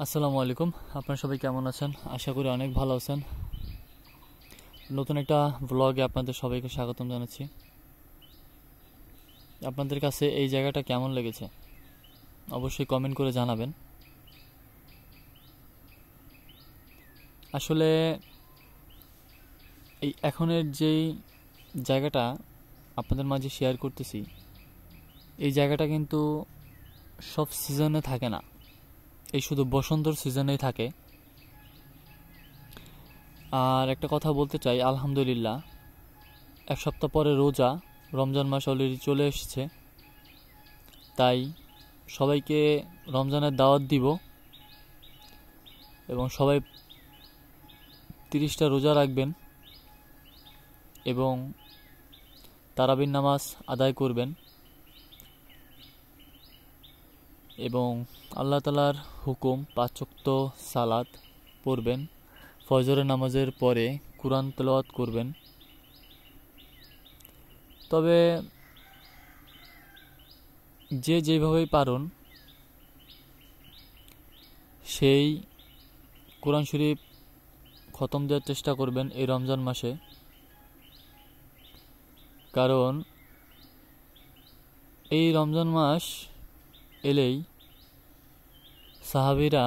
আসসালামু আলাইকুম। আপনারা সবাই কেমন আছেন? আশা করি অনেক ভালো আছেন। নতুন একটা ব্লগে আপনাদের সবাইকে স্বাগতম জানাচ্ছি। আপনাদের কাছে এই জায়গাটা কেমন লেগেছে অবশ্যই কমেন্ট করে জানাবেন। আসলে এই এখনের যেই জায়গাটা আপনাদের মাঝে শেয়ার করতেছি, এই জায়গাটা কিন্তু সব সিজনে থাকে না, এই শুধু বসন্তর সিজনেই থাকে। আর একটা কথা বলতে চাই, আলহামদুলিল্লাহ এক সপ্তাহ পরে রোজা, রমজান মাস অলরেডি চলে এসেছে। তাই সবাইকে রমজানের দাওয়াত দিব এবং সবাই 30টা রোজা রাখবেন এবং তারাবির নামাজ আদায় করবেন এবং আল্লাহ তাআলার হুকুম 5 ওয়াক্ত সালাত পড়বেন। ফজরের নামাজের পরে কুরআন তেলাওয়াত করবেন। তবে যে যেভাবেই পারুন সেই কোরআন শরীফ খতম দেওয়ার চেষ্টা করবেন এই রমজান মাসে, কারণ এই রমজান মাস এলেই সাহাবীরা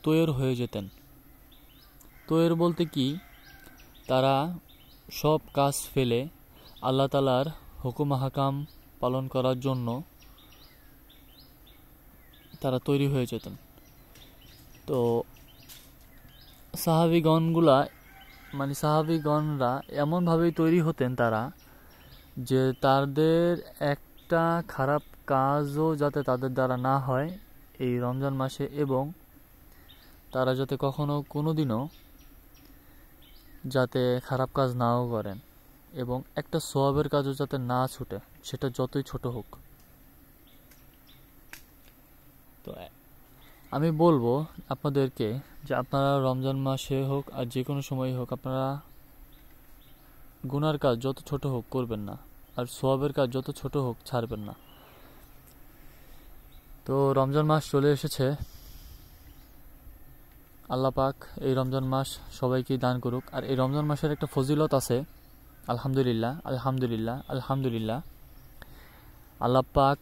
তৈর হয়ে যেতেন। তৈর বলতে কি, তারা সব কাজ ফেলে আল্লাহ তাআলার হুকুম হাকাম পালন করার জন্য তারা তৈরি হয়ে যেতেন। তো সাহাবীগণরা এমনভাবেই তৈরি হতেন তারা, যে তাদের একটা খারাপ কাজও যাতে তাদের দ্বারা না হয় এই রমজান মাসে, এবং তারা যাতে কোনোদিনও যাতে খারাপ কাজ নাও করেন, এবং একটা সওয়াবের কাজও যাতে না ছুটে, সেটা যতই ছোট হোক। তো আমি বলবো আপনাদেরকে যে আপনারা রমজান মাসে হোক আর যে কোনো সময় হোক, আপনারা গুনার কাজ যত ছোট হোক করবেন না, আর সওয়াবের কাজ যত ছোট হোক ছাড়বেন না। তো রমজান মাস চলে এসেছে। আল্লাহ পাক এই রমজান মাস সবাইকে দান করুক। আর এই রমজান মাসের একটা ফজিলত আছে, আলহামদুলিল্লাহ আলহামদুলিল্লাহ আলহামদুলিল্লাহ। আল্লাহ পাক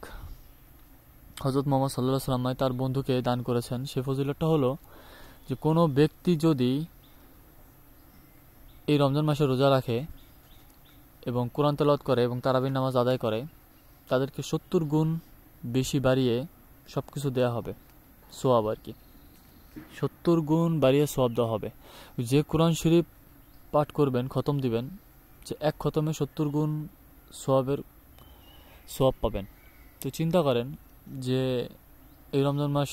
হযরত মুহাম্মদ সাল্লাল্লাহু আলাইহি ওয়াসাল্লাম তার বন্ধুকে দান করেছেন। সেই ফজিলতটা হলো যে কোনো ব্যক্তি যদি এই রমজান মাসে রোজা রাখে এবং কোরআন তেলাওয়াত করে এবং তারাবির নামাজ আদায় করে, তাদেরকে 70 গুণ বেশি বাড়িয়ে সবকিছু দেয়া হবে, সওয়াব আর কি। 70 গুণ বাড়িয়ে সওয়াব দেওয়া হবে। যে কোরআন শরীফ পাঠ করবেন, খতম দিবেন, যে এক খতমে 70 গুণ সওয়াব পাবেন। তো চিন্তা করেন যে এই রমজান মাস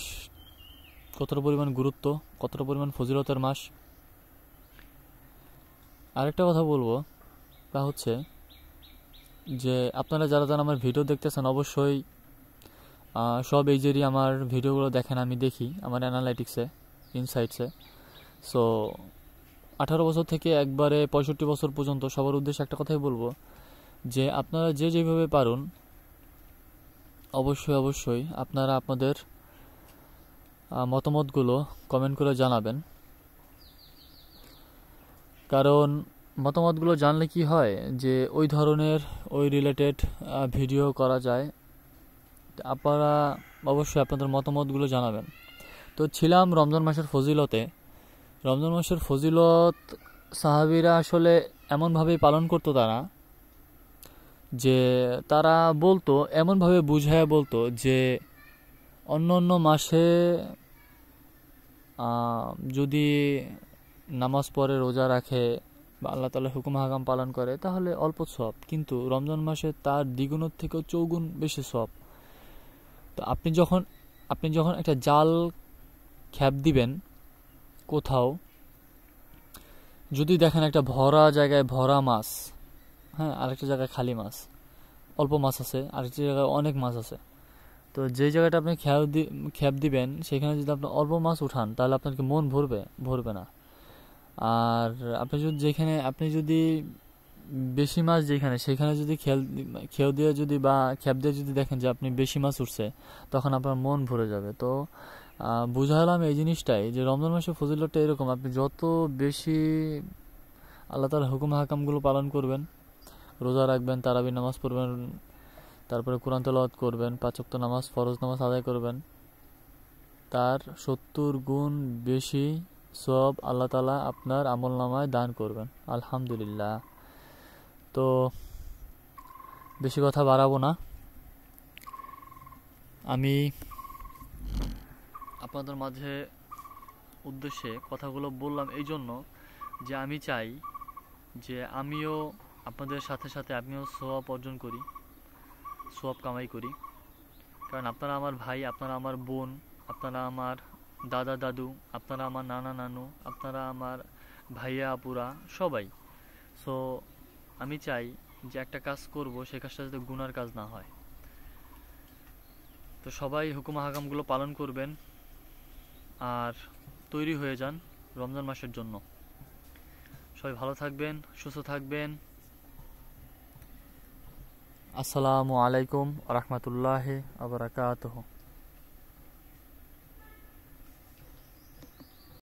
কতটা পরিমাণ গুরুত্ব, কতটা পরিমাণ ফজিলতের মাস। আরেকটা কথা বলবো, তা হচ্ছে যে আপনারা যারা আমার ভিডিও দেখতেছেন, অবশ্যই সব এইজেরই আমার ভিডিওগুলো দেখেন। আমি দেখি আমার অ্যানালাইটিক্সে, ইনসাইটসে। সো 18 বছর থেকে একবারে 65 বছর পর্যন্ত সবার উদ্দেশ্যে একটা কথাই বলবো, যে আপনারা যে যেভাবে পারুন অবশ্যই আপনারা আপনাদের মতামতগুলো কমেন্ট করে জানাবেন। কারণ মতামতগুলো জানলে কি হয়, যে ওই ধরনের ওই রিলেটেড ভিডিও করা যায়। আপনারা অবশ্যই আপনাদের মতামতগুলো জানাবেন। তো ছিলাম রমজান মাসের ফজিলতে। রমজান মাসের ফজিলত সাহাবীরা আসলে এমনভাবেই পালন করতো তারা, যে তারা বলতো, এমনভাবে বুঝায় বলতো যে অন্য অন্য মাসে যদি নামাজ পড়ে, রোজা রাখে বা আল্লাহ তাআলার হুকুম হাকাম পালন করে, তাহলে অল্প সওয়াব, কিন্তু রমজান মাসে তার দ্বিগুণের থেকেও চৌগুণ বেশি সওয়াব। তো আপনি যখন একটা জাল খ্যাপ দিবেন কোথাও, যদি দেখেন একটা ভরা জায়গায় ভরা মাছ, হ্যাঁ, আরেকটা জায়গায় খালি মাছ, অল্প মাছ আছে, আরেকটা জায়গায় অনেক মাছ আছে, তো যে জায়গাটা আপনি খ্যাপ দিবেন সেখানে যদি আপনি অল্প মাছ উঠান, তাহলে আপনার কি মন ভরবে না। আর আপনি যদি বেশি মাছ যেখানে সেখানে যদি খেউ দিয়ে যদি বা খেপ দিয়ে যদি দেখেন যে আপনি বেশি মাছ উঠছে, তখন আপনার মন ভরে যাবে। তো বুঝালাম এই জিনিসটাই যে রমজান মাসের ফজিলতটা এরকম, আপনি যত বেশি আল্লাহ তাআলার হুকুম হাকামগুলো পালন করবেন, রোজা রাখবেন, তারাবির নামাজ পড়বেন, তারপরে কোরআন তেলাওয়াত করবেন, 5 ওয়াক্ত নামাজ, ফরজ নামাজ আদায় করবেন, তার 70 গুণ বেশি সওয়াব আল্লাহ তাআলা আপনার আমলনামায় দান করবেন। আলহামদুলিল্লাহ। তো বেশি কথা বাড়াবো না, আমি আপনাদের মাঝে উদ্দেশ্যে কথাগুলো বললাম এই জন্য যে আমি চাই যে আমিও আপনাদের সাথে সাথে আমিও সওয়াব অর্জন করি, সওয়াব কামাই করি। কারণ আপনারা আমার ভাই, আপনারা আমার বোন, আপনারা আমার দাদা দাদু, আপনারা আমার নানা নানু, আপনারা আমার ভাইয়া আপুরা, সবাই। সো আমি চাই যে একটা কাজ করব, সেই কাজটা যাতে গুনার কাজ না হয়। তো সবাই হুকুম হাকামগুলো পালন করবেন আর তৈরি হয়ে যান রমজান মাসের জন্য। সবাই ভালো থাকবেন, সুস্থ থাকবেন। আসসালামু আলাইকুম ওয়া রাহমাতুল্লাহি ওয়া বারাকাতুহু।